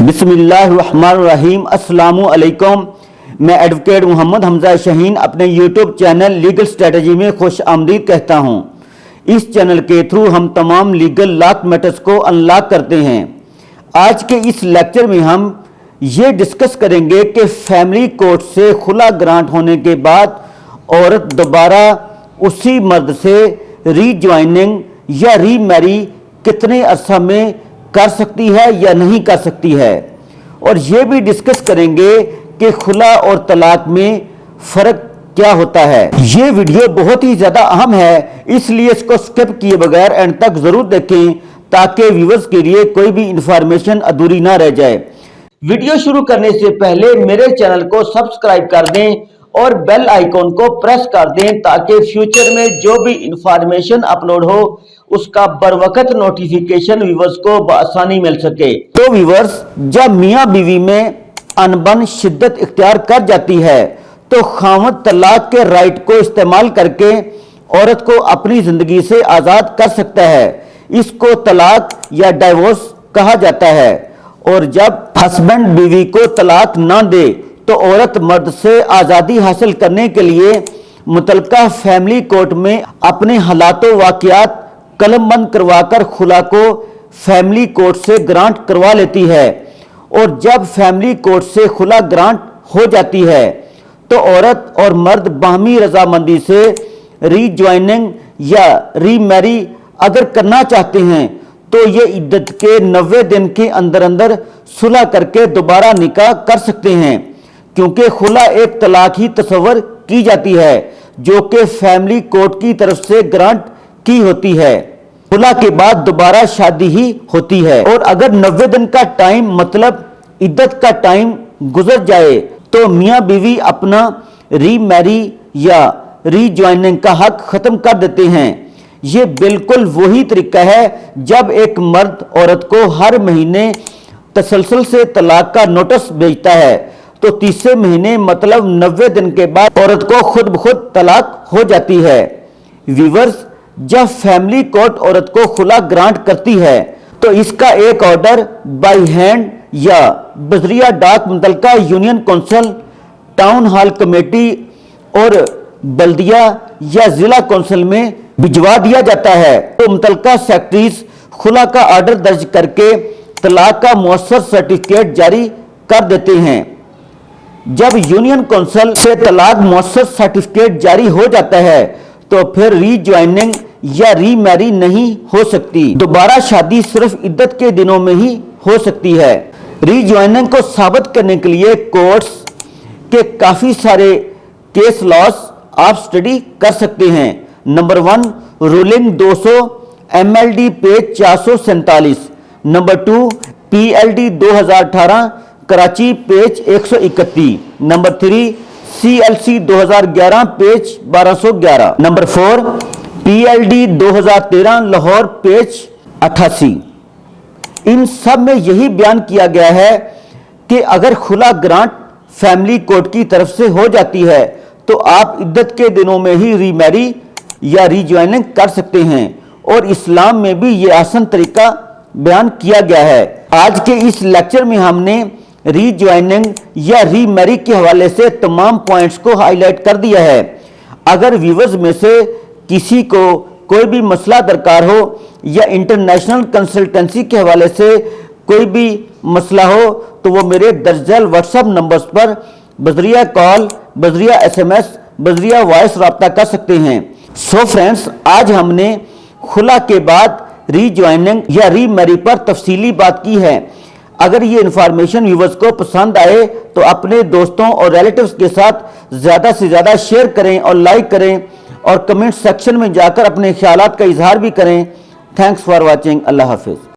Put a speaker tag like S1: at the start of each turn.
S1: बिस्मिल्लाहिर्रहमानिर्रहीम। अस्सलामु अलैकुम। मैं एडवोकेट मोहम्मद हमजा शाहीन अपने यूट्यूब चैनल लीगल स्ट्रेटजी में खुश आमदीद कहता हूँ। इस चैनल के थ्रू हम तमाम लीगल लॉ मैटर्स को अनलॉक करते हैं। आज के इस लेक्चर में हम ये डिस्कस करेंगे कि फैमिली कोर्ट से खुला ग्रांट होने के बाद औरत दोबारा उसी मर्द से रीज्वाइनिंग या रीमैरी कितने अरसा में कर सकती है या नहीं कर सकती है, और ये भी डिस्कस करेंगे कि खुला और तलाक में फ़र्क क्या होता है। ये वीडियो बहुत ही ज़्यादा अहम है, इसलिए इसको स्किप किए बगैर एंड तक ज़रूर देखें ताकि व्यूअर्स के लिए कोई भी इंफॉर्मेशन अधूरी ना रह जाए। वीडियो शुरू करने से पहले मेरे चैनल को सब्सक्राइब कर दें और बेल आइकॉन को प्रेस कर दें ताकि फ्यूचर में जो भी इंफॉर्मेशन अपलोड हो उसका बरवकत नोटिफिकेशन व्यूअर्स को बआसानी मिल सके। तो व्यूअर्स, जब मियाँ बीवी में अनबन शिद्दत इख्तियार कर जाती है तो खावंद तलाक के राइट को इस्तेमाल करके औरत को अपनी जिंदगी से आज़ाद कर सकता है। इसको तलाक या डाइवोर्स कहा जाता है। और जब हस्बैंड बीवी को तलाक ना दे तो औरत मर्द से आज़ादी हासिल करने के लिए मुतलका फैमिली कोर्ट में अपने हालातों वाक़ियात कलमबंद करवाकर खुला को फैमिली कोर्ट से ग्रांट करवा लेती है। और जब फैमिली कोर्ट से खुला ग्रांट हो जाती है तो औरत और मर्द बाहमी रजामंदी से रीज्वाइनिंग या रीमैरी अगर करना चाहते हैं तो ये इद्दत के 90 दिन के अंदर अंदर सुलह करके दोबारा निकाह कर सकते हैं, क्योंकि खुला एक तलाक ही तस्वर की जाती है जो कि फैमिली कोर्ट की तरफ से ग्रांट की होती है। खुला के बाद दोबारा शादी ही होती है। और अगर 90 दिन का टाइम मतलब इद्दत का टाइम गुजर जाए तो मियाँ बीवी अपना रीमैरी या रीज्वाइनिंग का हक खत्म कर देते हैं। ये बिल्कुल वही तरीका है जब एक मर्द औरत को हर महीने तसलसल से तलाक का नोटिस भेजता है तो तीसरे महीने मतलब 90 दिन के बाद औरत को खुद ब खुद तलाक हो जाती है। व्यूअर्स, जब फैमिली कोर्ट औरत को खुला ग्रांट करती है तो इसका एक ऑर्डर बाय हैंड या बजरिया डाक मुतलका union council, town hall committee और बल्दिया या जिला कौंसिल में भिजवा दिया जाता है। तो मुतलका सेक्रेटरीज खुला का ऑर्डर दर्ज करके तलाक का मुअस्सर सर्टिफिकेट जारी कर देते हैं। जब यूनियन कौंसिल से तलाक मुअस्सर सर्टिफिकेट जारी हो जाता है तो फिर रीज्वाइनिंग या रीमैरी नहीं हो सकती। दोबारा शादी सिर्फ इद्दत के दिनों में ही हो सकती है। रीज्वाइनिंग को साबित करने के लिए कोर्ट्स के काफी सारे केस लॉस आप स्टडी कर सकते हैं। Number 1 ruling 200 MLD page 447। Number 2 PLD 2018 Karachi page 131। Number 3 CLC 2011 page 1211। Number 4 PLD 2013 Lahore page 88। इन सब में यही बयान किया गया है कि अगर खुला ग्रांट फैमिली कोर्ट की तरफ से हो जाती है तो आप इद्दत के दिनों में ही रीमैरी या रीज्वाइनिंग कर सकते हैं। और इस्लाम में भी ये आसान तरीका बयान किया गया है। आज के इस लेक्चर में हमने रीज्वाइनिंग या रीमैरी के हवाले से तमाम पॉइंट्स को हाईलाइट कर दिया है। अगर व्यूअर्स में से किसी को कोई भी मसला दरकार हो या इंटरनेशनल कंसल्टेंसी के हवाले से कोई भी मसला हो तो वो मेरे दर्जल व्हाट्सएप नंबर्स पर बजरिया कॉल, बजरिया SMS, बजरिया वॉइस रब्ता कर सकते हैं। सो फ्रेंड्स, आज हमने खुला के बाद रीज्वाइनिंग या रीमैरी पर तफसीली बात की है। अगर ये इंफॉर्मेशन व्यूअर्स को पसंद आए तो अपने दोस्तों और रिलेटिव्स के साथ ज़्यादा से ज़्यादा शेयर करें और लाइक करें और कमेंट सेक्शन में जाकर अपने ख्यालात का इजहार भी करें। Thanks for watching. अल्लाह हाफिज़।